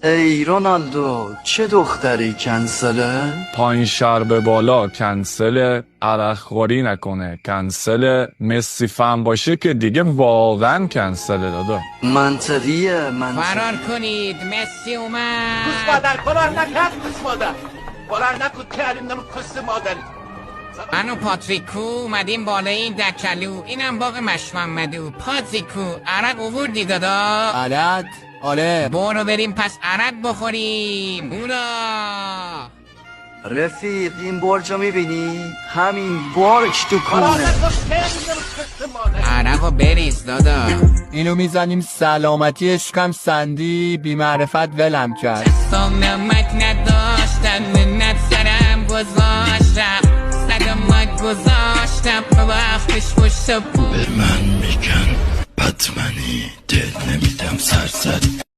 ای رونالدو چه دختری کنسله؟ پایین شر به بالا کنسله، عرق خوری نکنه کنسله، مسی فن باشه که دیگه واقعا کنسله دادا. منطقیه فرار کنید مسی اومد. Kus مادر فرار نکرد kus مادر فرار نکن کردیم نمو کس مادری. من و پاتریکو اومدیم بالای این دکلو، اینم باغ مشممدو. پاتریکو عرق اووردی دادا؟ عرق؟ آره. برو بریم پس عرق بخوریم. اورا رفیق این برجو میبینی؟ همین برج تو فرار کونه. نکن کردیم نمو کس مادری. عرقو بریز دادا. اینو میزنیم سلامتی عشقم سندی بی معرفت ولم کرد. دستام نمک نداشتم منت سرم گذاشتم، صدمت گذاشتم وقتش پشت به من میگن بدمنی دل نمیدم سرزد.